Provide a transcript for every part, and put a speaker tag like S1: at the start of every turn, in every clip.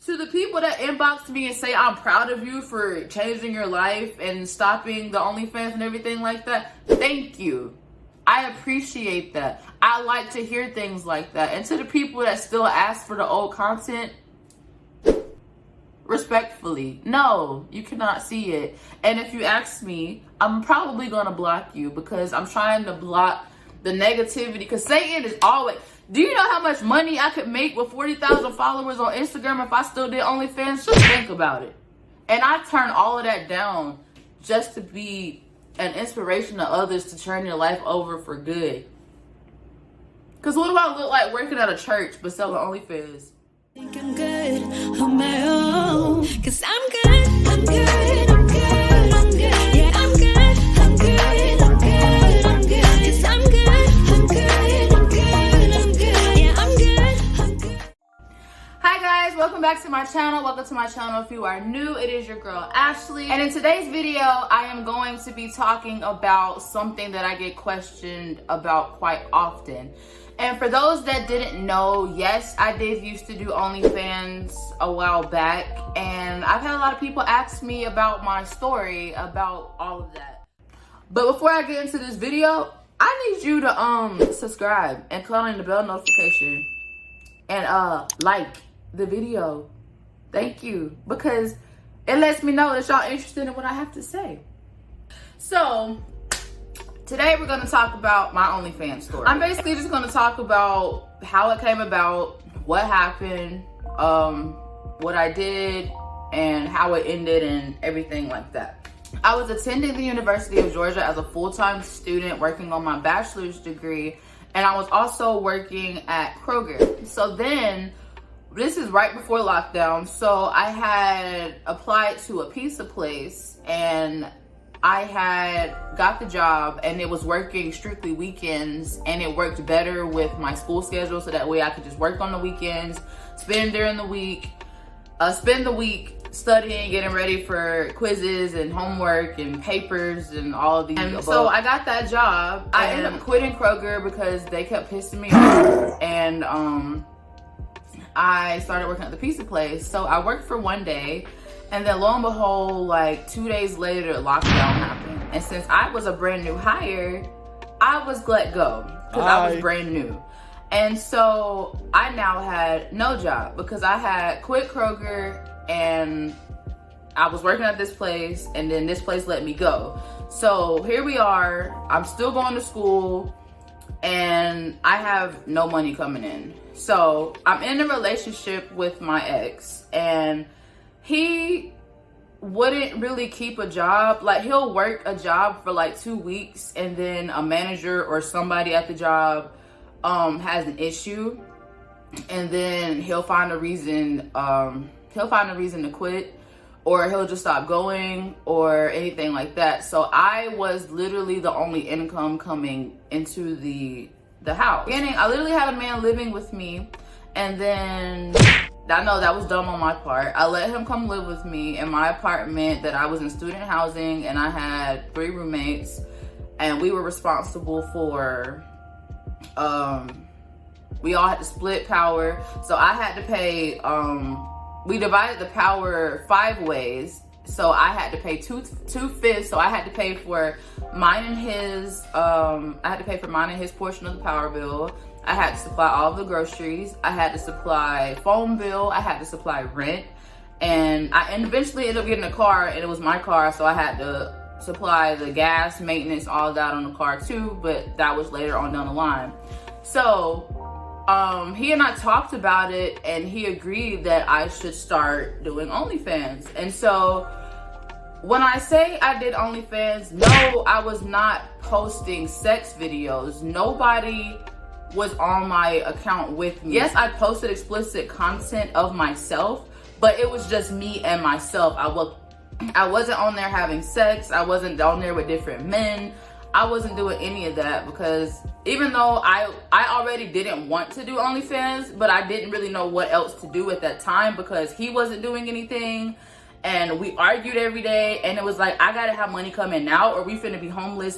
S1: To the people that inbox me and say I'm proud of you for changing your life and stopping the OnlyFans and everything like that, thank you. I appreciate that. I like to hear things like that. And to the people that still ask for the old content, respectfully, no, you cannot see it. And if you ask me, I'm probably gonna block you because I'm trying to block the negativity, because Satan is always... Do you know how much money I could make with 40,000 followers on Instagram if I still did OnlyFans? Just think about it. And I turn all of that down just to be an inspiration to others to turn your life over for good. Because what do I look like working at a church but selling OnlyFans?
S2: I think I'm good on my own. Because I'm good, I'm good, I'm good, I'm good. Yeah, I'm good, I'm good, I'm good, I'm good. Because I'm good, I'm good, I'm good.
S1: Hi guys, welcome back to my channel. Welcome to my channel. If you are new, it is your girl Ashley, and in today's video I am going to be talking about something that I get questioned about quite often. And for those that didn't know, yes, I did used to do OnlyFans a while back, and I've had a lot of people ask me about my story, about all of that. But before I get into this video, I need you to subscribe and click on the bell notification and like the video. Thank you, because it lets me know that y'all interested in what I have to say. So today we're going to talk about my OnlyFans story. I'm basically just going to talk about how it came about, what happened, what I did, and how it ended and everything like that. I was attending the University of Georgia as a full-time student working on my bachelor's degree, and I was also working at Kroger. So then, this is right before lockdown, so I had applied to a pizza place and I had got the job, and it was working strictly weekends, and it worked better with my school schedule, so that way I could just work on the weekends, spend the week studying, getting ready for quizzes and homework and papers and all of these. And so I got that job. I ended up quitting Kroger because they kept pissing me off, and I started working at the pizza place. So I worked for one day, and then lo and behold, like 2 days later, lockdown happened. And since I was a brand new hire, I was let go because I was brand new. And so I now had no job because I had quit Kroger and I was working at this place, and then this place let me go. So here we are, I'm still going to school, and I have no money coming in. So I'm in a relationship with my ex, and he wouldn't really keep a job. Like, he'll work a job for like 2 weeks, and then a manager or somebody at the job has an issue, and then he'll find a reason to quit, or he'll just stop going or anything like that. So I was literally the only income coming into the house. Beginning, I literally had a man living with me, and then I know that was dumb on my part. I let him come live with me in my apartment that I was in student housing, and I had 3 roommates, and we were responsible for, we all had to split power. So I had to pay, we divided the power 5 ways. So I had to pay 2/5. So I had to pay for mine and his, portion of the power bill. I had to supply all of the groceries. I had to supply phone bill. I had to supply rent. And I eventually ended up getting a car, and it was my car. So I had to supply the gas, maintenance, all of that on the car too. But that was later on down the line. So he and I talked about it, and he agreed that I should start doing OnlyFans. And so when I say I did OnlyFans, no, I was not posting sex videos. Nobody was on my account with me. Yes, I posted explicit content of myself, but it was just me and myself. I wasn't on there having sex. I wasn't on there with different men. I wasn't doing any of that, because even though I already didn't want to do OnlyFans, but I didn't really know what else to do at that time, because he wasn't doing anything, and we argued every day, and it was like, I gotta have money coming now or we finna be homeless.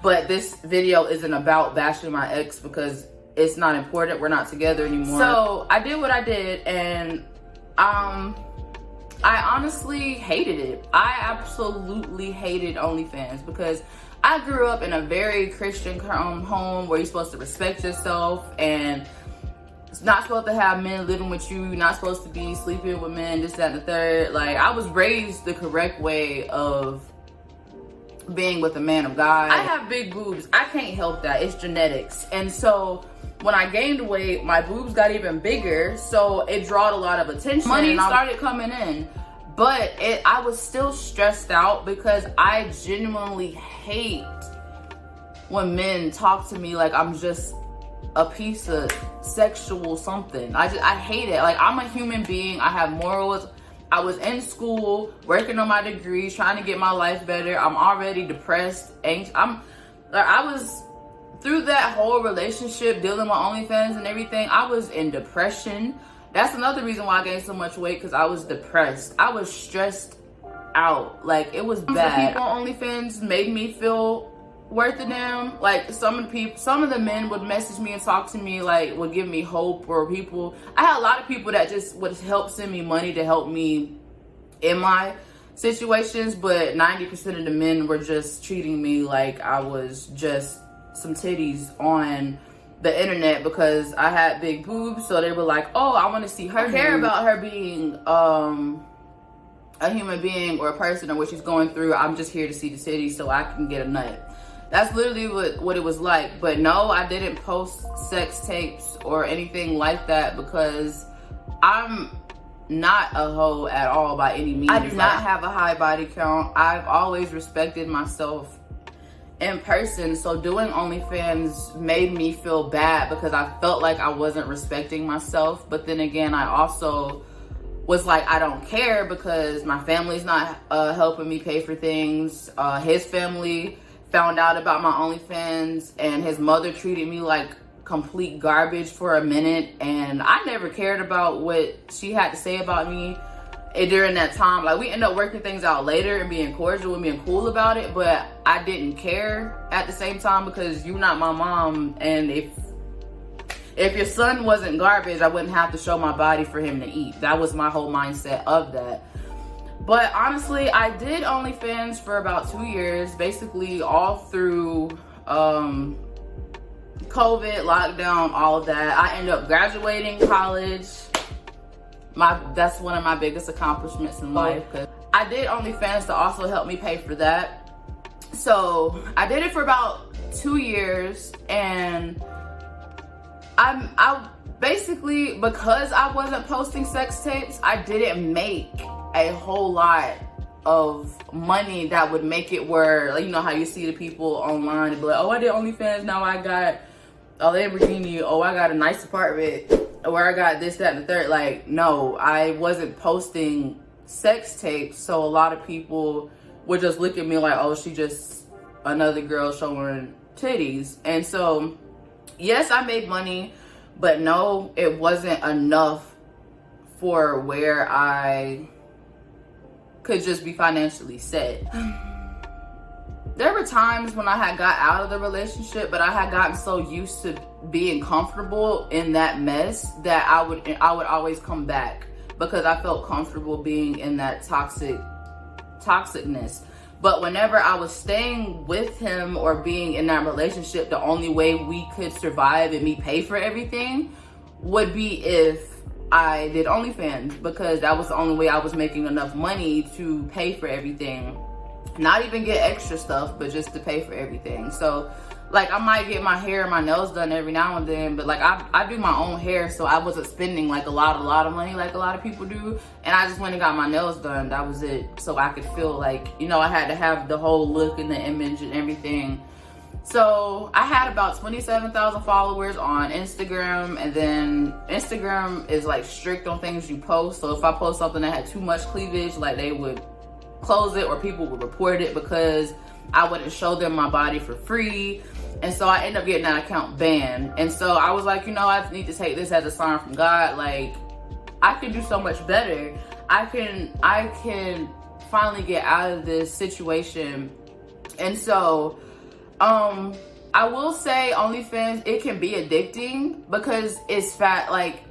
S1: But this video isn't about bashing my ex, because it's not important. We're not together anymore. So I did what I did, and I honestly hated it. I absolutely hated OnlyFans because I grew up in a very Christian home where you're supposed to respect yourself and it's not supposed to have men living with you. You're not supposed to be sleeping with men, this, that, and the third. Like, I was raised the correct way of being with a man of God. I have big boobs. I can't help that. It's genetics. And so when I gained weight, my boobs got even bigger. So it drawed a lot of attention. Money started coming in. But I was still stressed out because I genuinely hate when men talk to me like I'm just a piece of sexual something. I hate it. Like, I'm a human being. I have morals. I was in school, working on my degrees, trying to get my life better. I'm already depressed, anxious. I was, through that whole relationship, dealing with OnlyFans and everything, I was in depression. That's another reason why I gained so much weight, because I was depressed. I was stressed out. Like, it was bad. People on OnlyFans made me feel worth a damn. Like, some of the men would message me and talk to me, like, would give me hope. Or I had a lot of people that just would help send me money to help me in my situations, but 90% of the men were just treating me like I was just some titties on the internet because I had big boobs. So they were like, oh, I want to see her. I care about her being a human being or a person or what she's going through. I'm just here to see the titties so I can get a nut. That's literally what it was like. But no, I didn't post sex tapes or anything like that because I'm not a hoe at all by any means. I do not have a high body count. I've always respected myself in person. So doing OnlyFans made me feel bad because I felt like I wasn't respecting myself. But then again, I also was like, I don't care because my family's not helping me pay for things. His family found out about my OnlyFans and his mother treated me like complete garbage for a minute, and I never cared about what she had to say about me during that time. Like, we ended up working things out later and being cordial and being cool about it, but I didn't care at the same time because you're not my mom, and if your son wasn't garbage, I wouldn't have to show my body for him to eat. That was my whole mindset of that. But honestly, I did OnlyFans for about 2 years, basically all through COVID, lockdown, all of that. I ended up graduating college. That's one of my biggest accomplishments in life. I did OnlyFans to also help me pay for that. So I did it for about 2 years, and I basically, because I wasn't posting sex tapes, I didn't make a whole lot of money that would make it where, like, you know how you see the people online and be like, oh, I did OnlyFans, now I got a Lamborghini, oh, I got a nice apartment, or I got this, that, and the third. Like, no, I wasn't posting sex tapes, so a lot of people would just look at me like, oh, she just another girl showing titties. And so, yes, I made money, but no, it wasn't enough for where I could just be financially set. There were times when I had got out of the relationship, but I had gotten so used to being comfortable in that mess that I would always come back because I felt comfortable being in that toxicness. But whenever I was staying with him or being in that relationship, the only way we could survive and me pay for everything would be if I did OnlyFans, because that was the only way I was making enough money to pay for everything. Not even get extra stuff, but just to pay for everything. So, like, I might get my hair and my nails done every now and then, but like I do my own hair, so I wasn't spending like a lot of money like a lot of people do. And I just went and got my nails done. That was it. So I could feel like, you know, I had to have the whole look and the image and everything. So I had about 27,000 followers on Instagram, and then Instagram is like strict on things you post. So if I post something that had too much cleavage, like, they would close it or people would report it because I wouldn't show them my body for free. And so I ended up getting that account banned. And so I was like, you know, I need to take this as a sign from God. Like, I can do so much better. I can finally get out of this situation. And so I will say OnlyFans, it can be addicting because it's fat, like,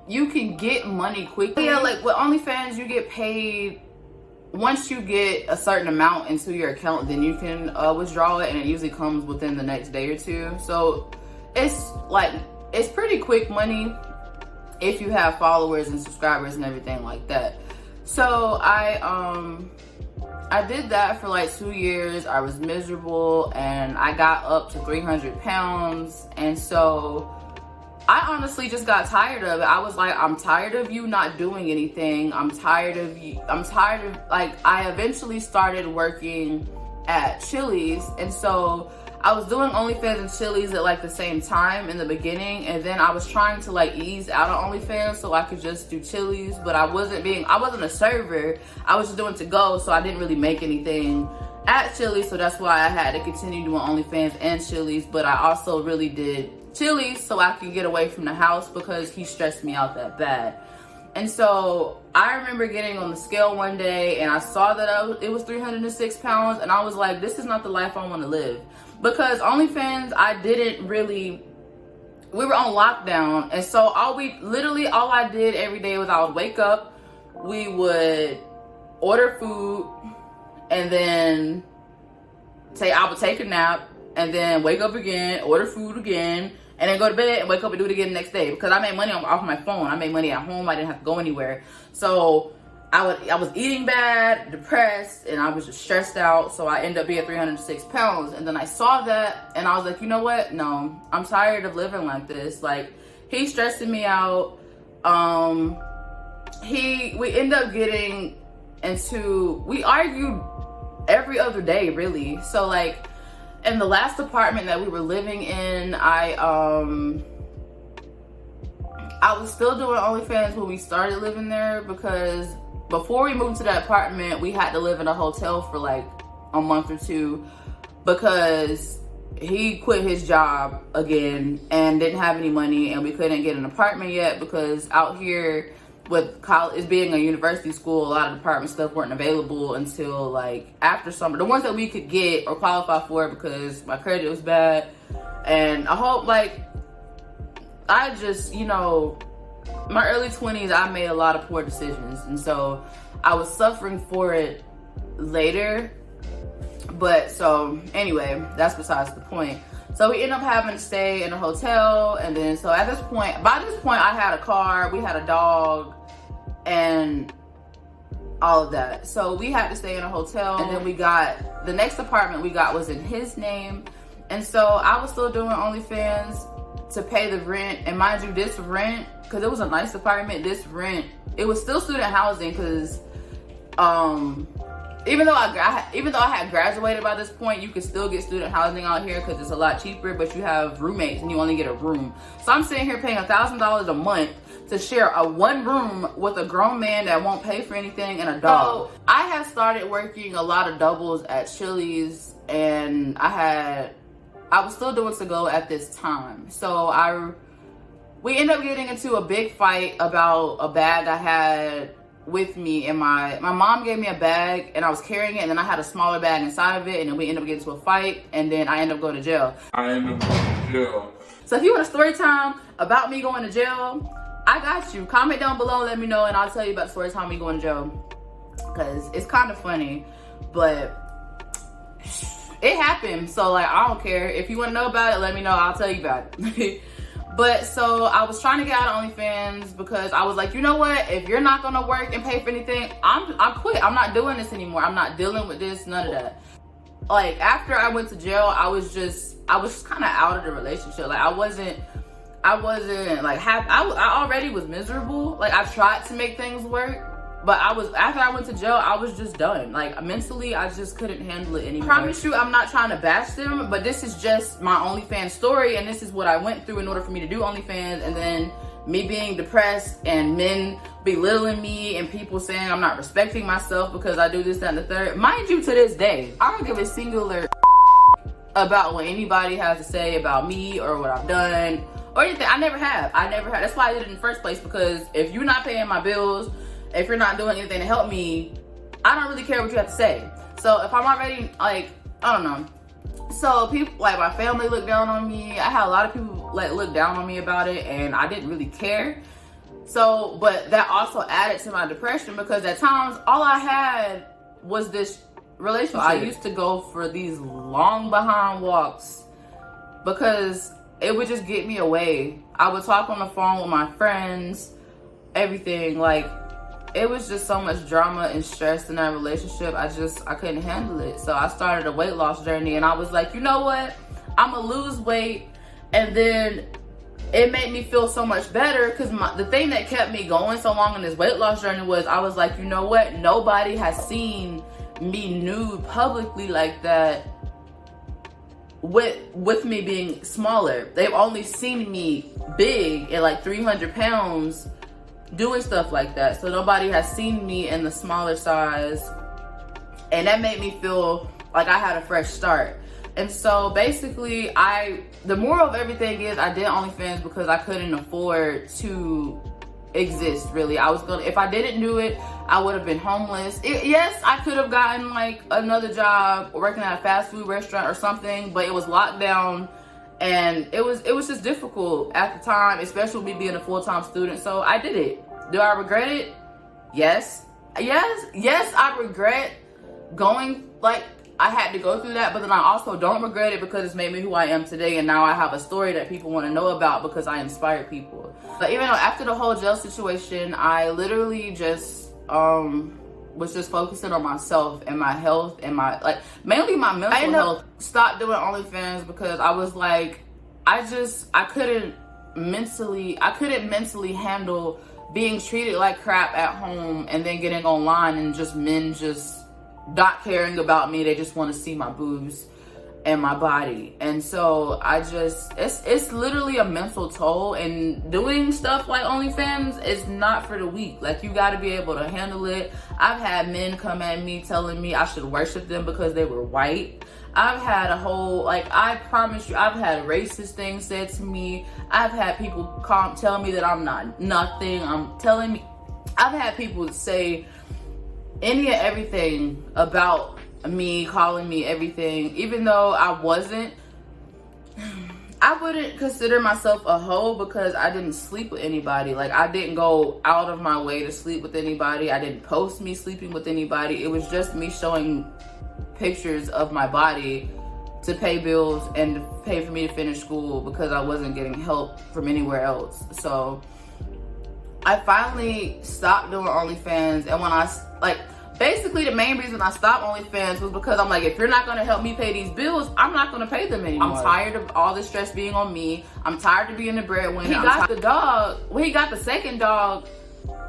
S1: you can get money quickly. Yeah, like with OnlyFans, you get paid once you get a certain amount into your account, then you can withdraw it, and it usually comes within the next day or two. So it's like, it's pretty quick money if you have followers and subscribers and everything like that. So I did that for like 2 years. I was miserable, and I got up to 300 pounds. And so I honestly just got tired of it. I was like, I'm tired of you not doing anything. I'm tired of you. I'm tired of, like, I eventually started working at Chili's. And so I was doing OnlyFans and Chili's at like the same time in the beginning. And then I was trying to like ease out of OnlyFans so I could just do Chili's. But I wasn't a server. I was just doing to go. So I didn't really make anything at Chili's. So that's why I had to continue doing OnlyFans and Chili's. But I also really did Chili's so I could get away from the house because he stressed me out that bad. And so I remember getting on the scale one day, and I saw that it was 306 pounds, and I was like, this is not the life I want to live. Because OnlyFans, we were on lockdown, and so all I did every day was I would wake up, we would order food, and then I would take a nap, and then wake up again, order food again, and then go to bed and wake up and do it again the next day. Because I made money off my phone. I made money at home. I didn't have to go anywhere. So I was eating bad, depressed, and I was just stressed out. So I ended up being 306 pounds. And then I saw that, and I was like, you know what? No, I'm tired of living like this. Like, he's stressing me out. We ended up getting we argued every other day, really. So like, in the last apartment that we were living in, I was still doing OnlyFans when we started living there, because before we moved to that apartment, we had to live in a hotel for like a month or two because he quit his job again and didn't have any money, and we couldn't get an apartment yet because out here with college, being a university school, a lot of apartment stuff weren't available until like after summer. The ones that we could get or qualify for, because my credit was bad. And I hope, like, I just, you know, my early 20s, I made a lot of poor decisions. And so I was suffering for it later. But so anyway, that's besides the point. So we ended up having to stay in a hotel. And then, so by this point, I had a car, we had a dog, and all of that. So we had to stay in a hotel, and then the next apartment we got was in his name. And so I was still doing OnlyFans to pay the rent. And mind you, this rent, because it was a nice apartment, this rent, it was still student housing, because even though I had graduated by this point, you could still get student housing out here because it's a lot cheaper, but you have roommates and you only get a room. So I'm sitting here paying $1,000 a month to share one room with a grown man that won't pay for anything and a dog. So I had started working a lot of doubles at Chili's, and I was still doing to go at this time. So we ended up getting into a big fight about a bag I had with me, and my mom gave me a bag and I was carrying it, and then I had a smaller bag inside of it, and then we ended up getting into a fight, and then I ended up going to jail. So if you want a story time about me going to jail, I got you. Comment down below, let me know, and I'll tell you about the story time of me going to jail, because it's kind of funny, but it happened. So like, I don't care. If you want to know about it, let me know, I'll tell you about it. But so I was trying to get out of OnlyFans because I was like, you know what? If you're not gonna work and pay for anything, I quit. I'm not doing this anymore. I'm not dealing with this, none of that. Like, after I went to jail, I was just kind of out of the relationship. Like, I wasn't like happy. I already was miserable. Like, I tried to make things work, but after I went to jail, I was just done. Like, mentally, I just couldn't handle it anymore. I promise you, I'm not trying to bash them, but this is just my OnlyFans story, and this is what I went through in order for me to do OnlyFans, and then me being depressed and men belittling me and people saying I'm not respecting myself because I do this, that, and the third. Mind you, to this day, I don't give a singular about what anybody has to say about me or what I've done or anything. I never have. That's why I did it in the first place, because if you're not paying my bills, if you're not doing anything to help me, I don't really care what you have to say. So if I'm already, like, I don't know. So people, like my family looked down on me. I had a lot of people like look down on me about it, and I didn't really care. So, but that also added to my depression because at times all I had was this relationship. I used to go for these long behind walks because it would just get me away. I would talk on the phone with my friends, everything. Like, it was just so much drama and stress in that relationship. I couldn't handle it. So I started a weight loss journey, and I was like, you know what? I'm gonna lose weight. And then it made me feel so much better because the thing that kept me going so long in this weight loss journey was I was like, you know what? Nobody has seen me nude publicly like that with me being smaller. They've only seen me big at like 300 pounds doing stuff like that. So nobody has seen me in the smaller size. And that made me feel like I had a fresh start. And so basically, the moral of everything is I did OnlyFans because I couldn't afford to exist, really. If I didn't do it, I would have been homeless. Yes, I could have gotten like another job working at a fast food restaurant or something, but it was locked down and it was just difficult at the time, especially me being a full-time student. So I did it. Do I regret it? Yes, I regret going, like, I had to go through that, but then I also don't regret it because it's made me who I am today, and now I have a story that people want to know about because I inspired people. But even though after the whole jail situation, I literally just was just focusing on myself and my health and mainly my mental health. Stopped doing OnlyFans because I was like, I couldn't mentally handle being treated like crap at home and then getting online and just men just not caring about me. They just want to see my boobs and my body. And so it's literally a mental toll, and doing stuff like OnlyFans is not for the weak. Like, you got to be able to handle it. I've had men come at me telling me I should worship them because they were white. I've had I promise you, I've had racist things said to me. I've had people tell me that I'm not nothing. I've had people say any and everything about me, calling me everything, even though I wasn't. I wouldn't consider myself a hoe because I didn't sleep with anybody. Like, I didn't go out of my way to sleep with anybody. I didn't post me sleeping with anybody. It was just me showing pictures of my body to pay bills and to pay for me to finish school because I wasn't getting help from anywhere else. So I finally stopped doing OnlyFans, and basically the main reason I stopped OnlyFans was because I'm like, if you're not gonna help me pay these bills, I'm not gonna pay them anymore. I'm tired of all this stress being on me. I'm tired of being the breadwinner. When he got the second dog,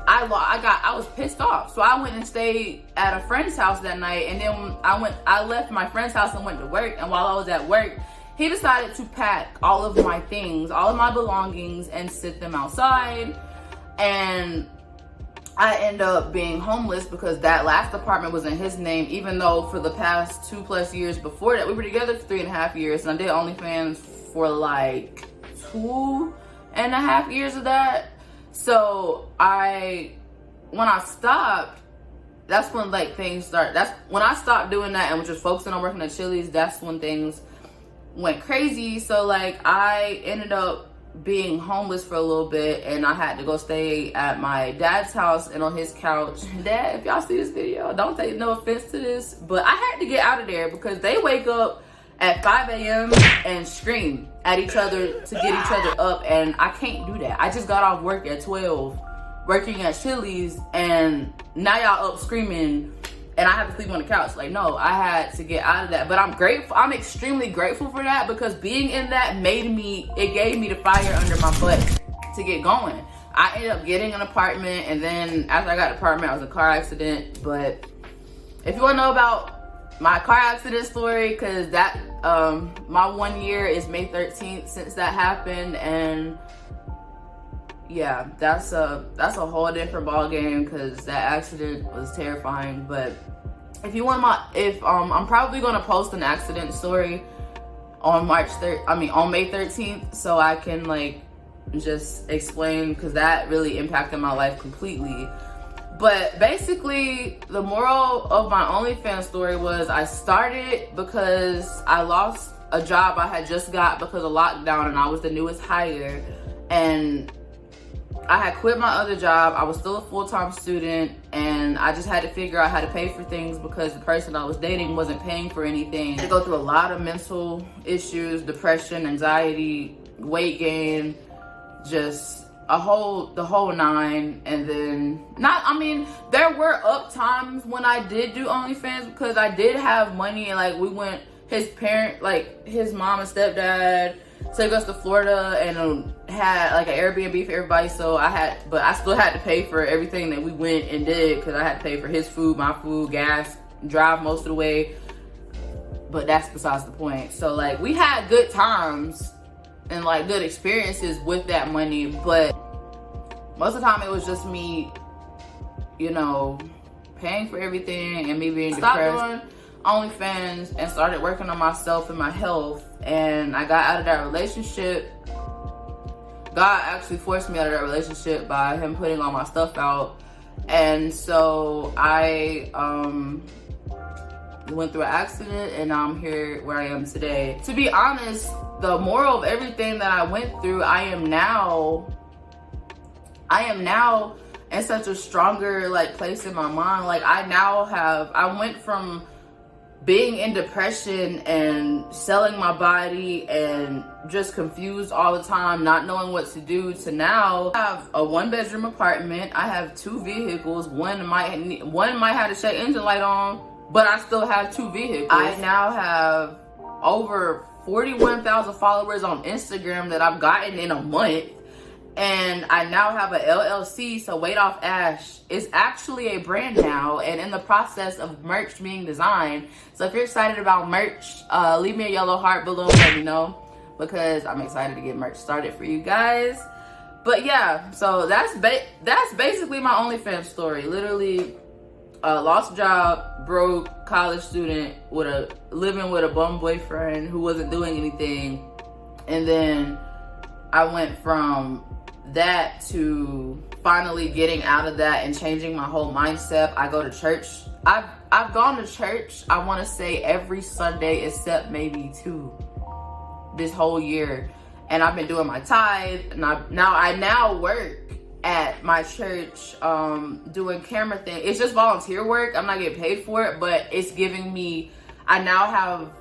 S1: I was pissed off. So I went and stayed at a friend's house that night, and then I left my friend's house and went to work. And while I was at work, he decided to pack all of my things, all of my belongings, and sit them outside. And I ended up being homeless because that last apartment was in his name, even though for the past 2+ years before that, we were together for 3.5 years, and I did OnlyFans for like 2.5 years of that. So when I stopped, that's when like things start. That's when I stopped doing that and was just focusing on working at Chili's. That's when things went crazy. So like I ended up being homeless for a little bit, and I had to go stay at my dad's house and on his couch. Dad, if y'all see this video, don't take no offense to this, but I had to get out of there because they wake up at 5 a.m. and scream at each other to get each other up, and I can't do that. I just got off work at 12 working at Chili's, and now y'all up screaming and I have to sleep on the couch. Like, no, I had to get out of that. But I'm grateful. I'm extremely grateful for that because being in that gave me the fire under my butt to get going. I ended up getting an apartment, and then after I got an apartment, I was in a car accident. But if you want to know about my car accident story, because that my 1 year is May 13th since that happened, and yeah, that's a whole different ball game because that accident was terrifying. But if you want I'm probably gonna post an accident story on May 13th, so I can like just explain, because that really impacted my life completely. But basically, the moral of my OnlyFans story was I started because I lost a job I had just got because of lockdown, and I was the newest hire, and I had quit my other job. I was still a full-time student, and I just had to figure out how to pay for things because the person I was dating wasn't paying for anything. I had to go through a lot of mental issues, depression, anxiety, weight gain, just the whole nine. And then there were up times when I did do OnlyFans because I did have money, and like his mom and stepdad took us to Florida and had like an Airbnb for everybody. So but I still had to pay for everything that we went and did because I had to pay for his food, my food, gas, drive most of the way. But that's besides the point. So like we had good times and like good experiences with that money, but most of the time it was just me, you know, paying for everything and me being depressed. Stopped doing OnlyFans and started working on myself and my health, and I got out of that relationship. God actually forced me out of that relationship by him putting all my stuff out, and so I went through an accident, and now I'm here where I am today. To be honest, the moral of everything that I went through, I am now in such a stronger like place in my mind. Like I went from being in depression and selling my body and just confused all the time, not knowing what to do, to now I have a 1-bedroom apartment. I have 2 vehicles. One might have a check engine light on, but I still have 2 vehicles. I now have over 41,000 followers on Instagram that I've gotten in a month. And I now have a LLC, so Weight Off Ash is actually a brand now, and in the process of merch being designed. So if you're excited about merch, leave me a yellow heart below, let me know, because I'm excited to get merch started for you guys. But yeah, so that's basically my OnlyFans story. Literally, lost job, broke, college student, living with a bum boyfriend who wasn't doing anything, and then I went from that to finally getting out of that and changing my whole mindset. I go to church. I've gone to church, I want to say every Sunday except maybe 2 this whole year, and I've been doing my tithe, and I now work at my church doing camera thing. It's just volunteer work. I'm not getting paid for it, but it's giving me, I now have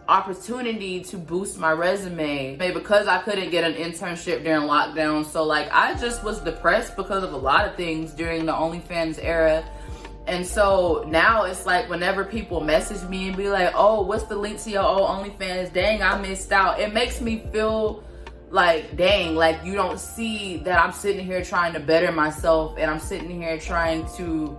S1: opportunity to boost my resume because I couldn't get an internship during lockdown. So like I just was depressed because of a lot of things during the OnlyFans era. And so now it's like whenever people message me and be like, oh, what's the link to your old OnlyFans? Dang, I missed out. It makes me feel like, dang, like you don't see that I'm sitting here trying to better myself, and I'm sitting here trying to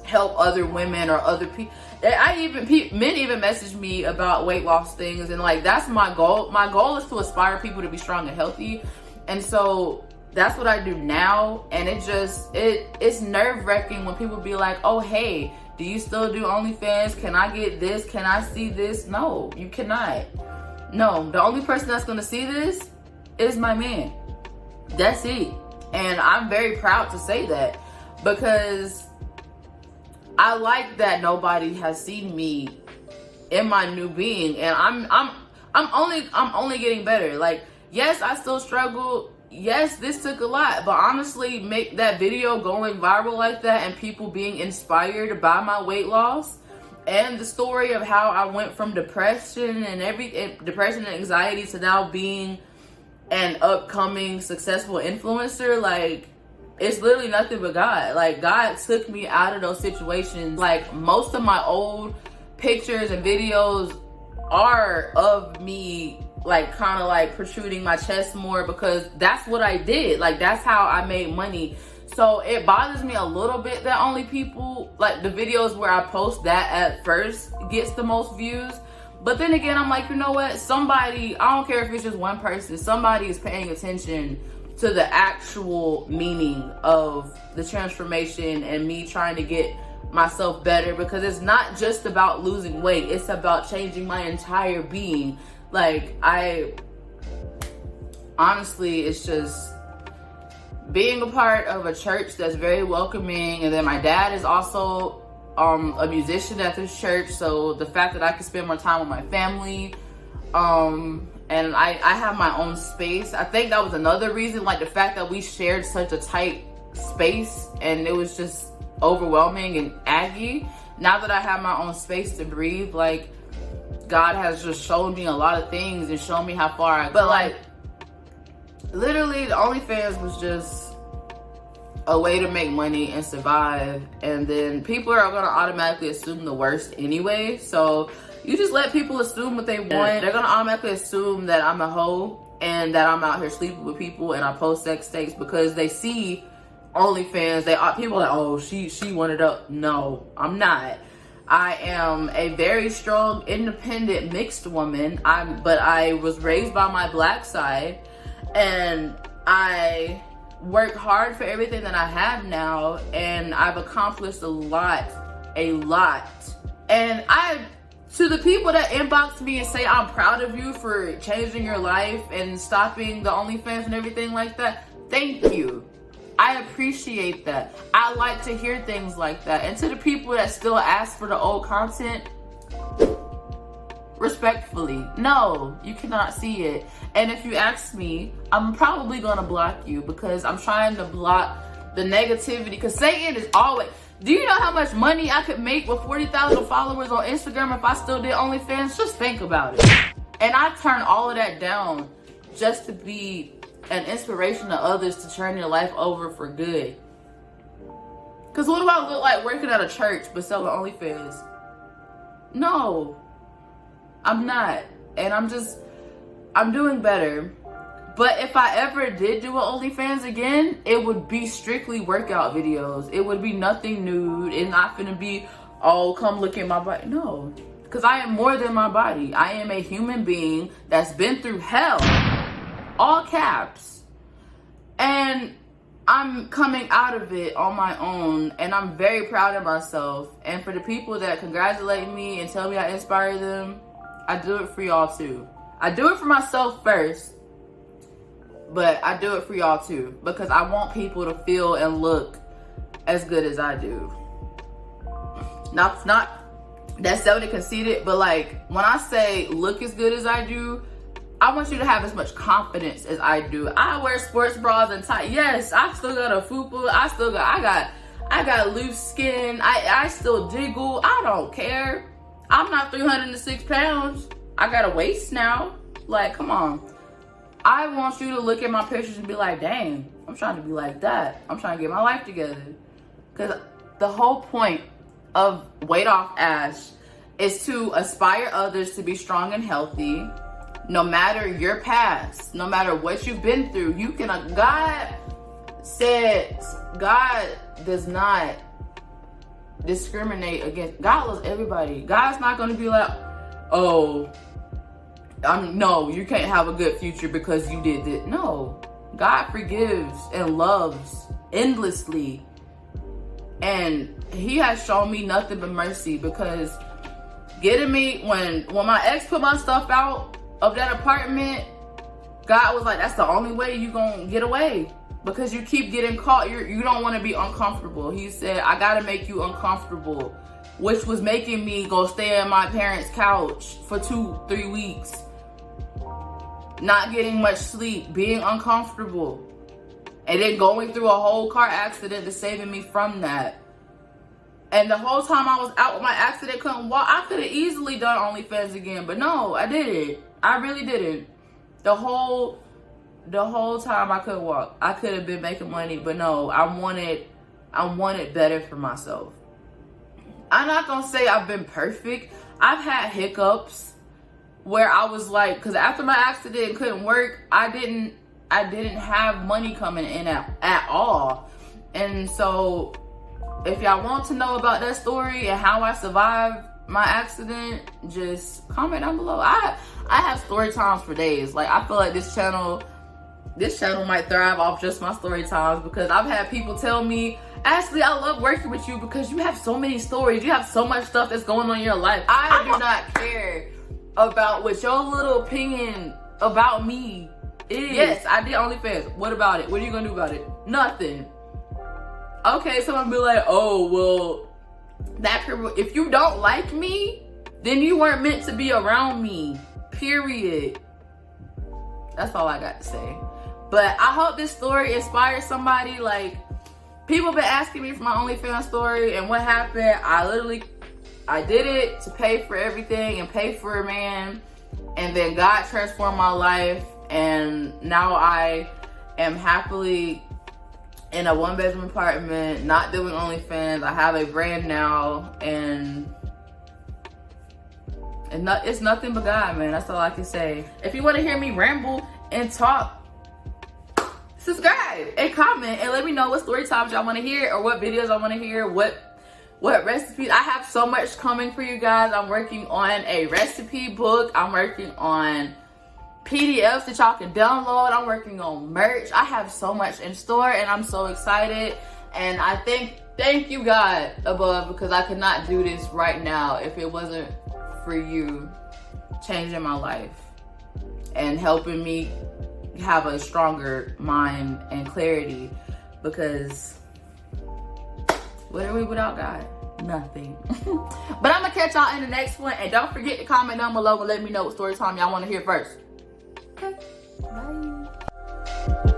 S1: help other women or other people. Men even message me about weight loss things, and like that's my goal. My goal is to inspire people to be strong and healthy, and so that's what I do now. And it's nerve-wracking when people be like, oh hey, do you still do OnlyFans? Can I get this? Can I see this? No, you cannot. No, the only person that's gonna see this is my man. That's it. And I'm very proud to say that, because I like that nobody has seen me in my new being, and I'm only getting better. Like, yes, I still struggle. Yes, this took a lot, but honestly, make that video going viral like that and people being inspired by my weight loss and the story of how I went from depression and anxiety to now being an upcoming successful influencer, like, it's literally nothing but God. Like, God took me out of those situations. Like, most of my old pictures and videos are of me, like, kind of like protruding my chest more, because that's what I did. Like, that's how I made money. So it bothers me a little bit that only people, like, the videos where I post that at first gets the most views. But then again, I'm like, you know what? Somebody, I don't care if it's just one person, somebody is paying attention to the actual meaning of the transformation and me trying to get myself better, because it's not just about losing weight, it's about changing my entire being. Like, honestly, it's just being a part of a church that's very welcoming, and then my dad is also a musician at this church, so the fact that I can spend more time with my family, and I have my own space. I think that was another reason, like the fact that we shared such a tight space and it was just overwhelming and aggy. Now that I have my own space to breathe, like God has just shown me a lot of things and shown me how far I've gone. But like literally the OnlyFans was just a way to make money and survive, and then people are gonna automatically assume the worst anyway. So you just let people assume what they want. They're gonna automatically assume that I'm a hoe and that I'm out here sleeping with people and I post sex tapes because they see OnlyFans. People are like, oh, she wanted up. No, I'm not. I am a very strong, independent, mixed woman. But I was raised by my black side, and I work hard for everything that I have now, and I've accomplished a lot. And to the people that inbox me and say I'm proud of you for changing your life and stopping the OnlyFans and everything like that, thank you. I appreciate that. I like to hear things like that. And to the people that still ask for the old content, respectfully, no, you cannot see it. And if you ask me, I'm probably gonna block you because I'm trying to block the negativity. Because Satan is always, do you know how much money I could make with 40,000 followers on Instagram if I still did OnlyFans? Just think about it. And I turned all of that down just to be an inspiration to others to turn their life over for good. Because what do I look like working at a church but selling OnlyFans? No, I'm not. And I'm doing better. But if I ever did do an OnlyFans again, it would be strictly workout videos. It would be nothing nude. It's not gonna be, oh, come look at my body. No, because I am more than my body. I am a human being that's been through hell. All caps. And I'm coming out of it on my own, and I'm very proud of myself. And for the people that congratulate me and tell me I inspire them, I do it for y'all too. I do it for myself first, but I do it for y'all too, because I want people to feel and look as good as I do. Not that's selling conceited, but like when I say look as good as I do, I want you to have as much confidence as I do. I wear sports bras and tight. Yes, I still got a fupa. I got loose skin. I still jiggle. I don't care. I'm not 306 pounds. I got a waist now. Like, come on. I want you to look at my pictures and be like, dang, I'm trying to be like that. I'm trying to get my life together. Because the whole point of Weight Off Ash is to aspire others to be strong and healthy. No matter your past, no matter what you've been through, you can, God says, God does not discriminate against, God loves everybody. God's not going to be like, oh, no, you can't have a good future because you did this. No, God forgives and loves endlessly. And he has shown me nothing but mercy, because getting me, when my ex put my stuff out of that apartment, God was like, that's the only way you gonna get away, because you keep getting caught. You don't want to be uncomfortable. He said, I gotta make you uncomfortable, which was making me go stay on my parents' couch for 2-3 weeks, not getting much sleep, being uncomfortable, and then going through a whole car accident to saving me from that. And the whole time I was out with my accident, couldn't walk. I could have easily done OnlyFans again, but no, I didn't. I really didn't. The whole time I couldn't walk. I could have been making money, but no, I wanted better for myself. I'm not gonna say I've been perfect. I've had hiccups where I was like, because after my accident and couldn't work, I didn't have money coming in at all. And so if y'all want to know about that story and how I survived my accident, just comment down below. I have story times for days. Like, I feel like this channel might thrive off just my story times, because I've had people tell me, Ashley, I love working with you because you have so many stories. You have so much stuff that's going on in your life. I do not care about what your little opinion about me is. Yes, I did OnlyFans. What about it? What are you gonna do about it? Nothing. Okay, someone be like, oh, well, if you don't like me, then you weren't meant to be around me, period. That's all I got to say. But I hope this story inspires somebody. Like, people been asking me for my OnlyFans story and what happened. I did it to pay for everything and pay for a man, and then God transformed my life, and now I am happily in a 1-bedroom apartment, not doing OnlyFans. I have a brand now, and it's nothing but God, man. That's all I can say. If you want to hear me ramble and talk, subscribe and comment and let me know what story times y'all want to hear, or what videos I want to hear, what recipes. I have so much coming for you guys. I'm working on a recipe book. I'm working on PDFs that y'all can download. I'm working on merch. I have so much in store, and I'm so excited. And I thank you, God above, because I could not do this right now if it wasn't for you changing my life and helping me have a stronger mind and clarity. Because what are we without God? Nothing. But I'm gonna catch y'all in the next one, and don't forget to comment down below and let me know what story time y'all want to hear first. Okay, bye.